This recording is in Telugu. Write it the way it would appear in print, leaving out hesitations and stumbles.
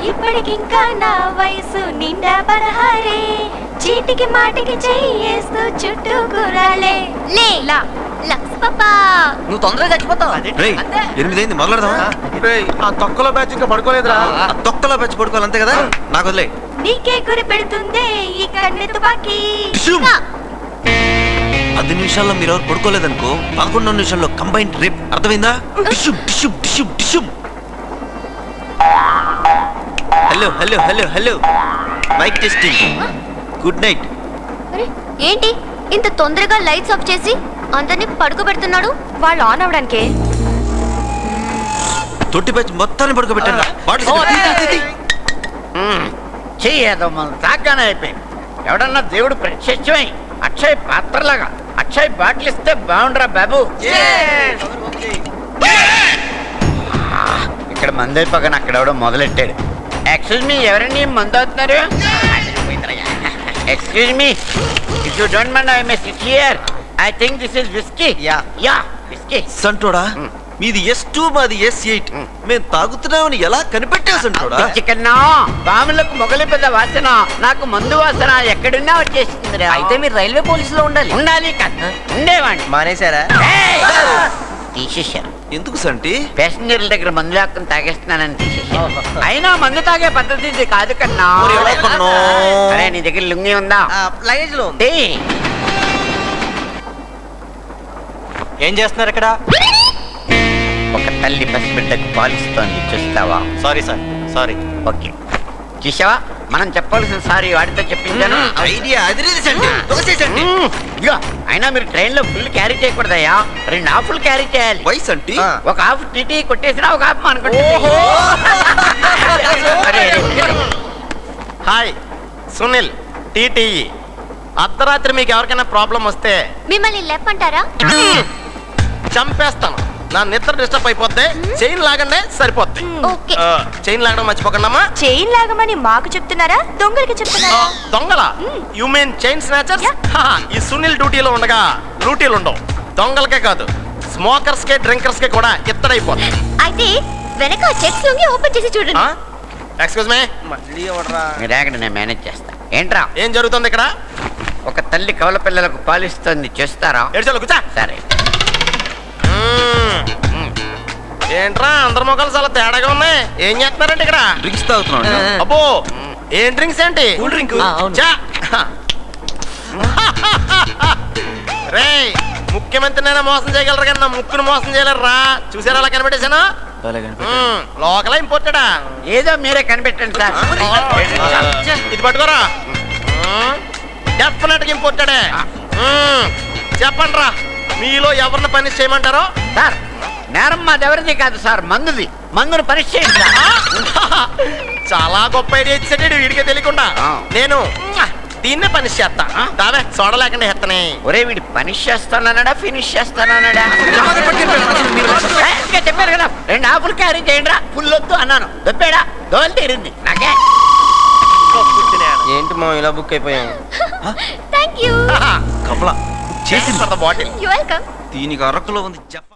ఇప్పటికింకా నా వయసు నిండా 16 చీటికి మాటికి చెయ్యేస్తూ చుట్టూ కూరాలే లేలా లక్స్ పాపా నువ్వు తొందరగా చచ్చిపోతావు. రేయ్ 8 అయింది మొదలెడదామా? ఆ తొక్కలో బ్యాచ్ ఇంకా పడుకోలేదురా. తొక్కలో పెంచి పడుకోవాలి అంతే కదా. నాకు వదిలే. నీకే గురి పెడుతుందే ఈ కన్నె తుపాకీ. 10 నిమిషాల్లో మీరు ఎవరు పడుకోలేదనుకో 11 నిమిషాల్లో కంబైన్డ్ రేప్. అర్థమైందా? డిషుమ్ డిషుమ్ డిషుమ్ డిషుమ్. Hello hello hello hello mic testing. Good night. ఏంటి ఇంత తొందరగా లైట్స్ ఆఫ్ చేసి అందరినీ పడుకోబెడుతున్నాడు? వాళ్ళు ఆన్ అవడానికే. తొట్టి పెంచి మొత్తాన్ని పడుకోబెట్టాను. చెయ్యేదో మనం తాగ్గానే అయిపోయింది. ఎవడన్నా దేవుడు ప్రత్యక్షమై అక్షయ్ పాత్రలాగా అక్షయ్ బాటిల్ ఇస్తే బాగుండరా బాబు. ఇక్కడ మంది అయిపోగానే అక్కడ ఎవడో మొదలెట్టాడు. ఎక్స్క్యూజ్ మీ, ఎవరండి మందు అవుతున్నారు? Excuse me, if you don't mind I may sit here. I think this is whisky. Yeah whisky. సంటోడా మీది S2 మాది S8. మేము తాగుతున్నామని ఎలా కనిపెట్టావు సంటోడా? చికెన్ బాములకు మొగలి పెద్ద వాసన, నాకు మందు వాసన ఎక్కడున్నా వచ్చేసింది. అయితే మీరు రైల్వే పోలీసులో ఉండాలి. ఉండాలి కదా, ఉండేవాడిని. మానేశారా? తీసేశారు. ఎందుకు సంటి? ప్యాసింజర్ల దగ్గర మందు లాక్కుని తాగేస్తున్నానని తీసేశారు. అయినా మందు తాగే పద్ధతి ఇది కాదు కన్నా. అరే నీ దగ్గర లుంగి ఉందా? లగేజ్ లో దే. ఏం చేస్తున్నారు ఇక్కడ? ఒక తల్లి పసిబిడ్డకు పాలిస్తోంది, చూస్తావా? Sorry sir, sorry. ఓకే, చూసావా? మనం చెప్పాల్సిన సారీ వాడితో చెప్పించాను. ఐడియా అదిరేది సంటి. దోసేసండి. ఇగో అయినా మీరు ట్రైన్ లో ఫుల్ క్యారీ చేయకూడదయ్యా, 2 హాఫ్లు క్యారీ చేయాలి. వయసు అంటే ఒక హాఫ్ టీటీ కొట్టేసినా ఒక హాఫ్ అనుకుంటే. Hi Sunil, TTE. అర్ధరాత్రి మీకు ఎవరికైనా ప్రాబ్లం వస్తే మిమ్మల్ని లేపంటారా? చంపేస్తాను. నా నిద్ర డిస్టర్బ్ అయిపోతే చైన్ లాగండి, సరిపోద్ది. ఓకే. చైన్ లాగడం మర్చిపోకండమ్మా. చైన్ లాగమని మాకు చెప్తున్నారా, దొంగలకి చెప్తున్నారా? దొంగల? You mean chain snatchers? ఈ సునీల్ డ్యూటీలో ఉండగా డ్యూటీలు ఉండవు. దొంగలకే కాదు, స్మోకర్స్ కే డ్రింకర్స్ కే కూడా ఇత్తడైపోతుంది. అయితే వెనక చెక్స్ లొంగి ఓపెన్ చేసి చూడండి. Excuse me. మీరు ఆగండి, నేను మేనేజ్ చేస్తా. ఏంట్రా ఏం జరుగుతుంది ఇక్కడ? ఒక తల్లి కవల పిల్లలకు పాలిస్తుంది, చూస్తారా? ఏడ్చాలి, కూర్చో. సరే. ఏంట్రా అందరి మొక్కలు చాలా తేడాగా ఉన్నాయి. ఏం చేస్తున్నారండి ఇక్కడ? డ్రింక్స్ తాగుతున్నాడు. అబ్బో, ఏం డ్రింక్స్ ఏంటి? Cool drink. రే, ముఖ్యమంత్రినైనా మోసం చేయగలరు కానీ నా ముక్కును మోసం చేయలేరు రా. చూసారా అలా కనిపెట్టేశాను? లోకల్ ఇంపోర్టెడా? ఏదో మీరే కనిపెట్టండి సార్. ఇది పట్టుకోరా. డెఫినెట్ గా ఇంపోర్టెడే. చెప్పండి రా, మీలో ఎవరిని పని చేయమంటారో? సార్ నేరం మాదెవరిది కాదు సార్, మందుది. మందును పరీక్ష చేయండి సార్. చాలా గొప్ప ఐడియా ఇచ్చాడు వీడికే తెలియకుండా. నేను దీన్నే పనిష్ చేస్తా. దావే సోడ లేకుండా ఎత్తనే. ఒరే వీడి పనిష్ చేస్తానన్నాడా ఫినిష్ చేస్తానన్నాడా? చెప్పారు కదా 2 హాఫ్లు క్యారీ చేయండి రా. ఫుల్ వద్దు అన్నాను, దొప్పాడా? దోలు తీరింది నాకే. ఏంటి మా ఇలా బుక్ అయిపోయాం? థాంక్యూ. కమలా చేసి బాటిల్. You welcome. దీనికి అరకులో ఉంది చెప్ప.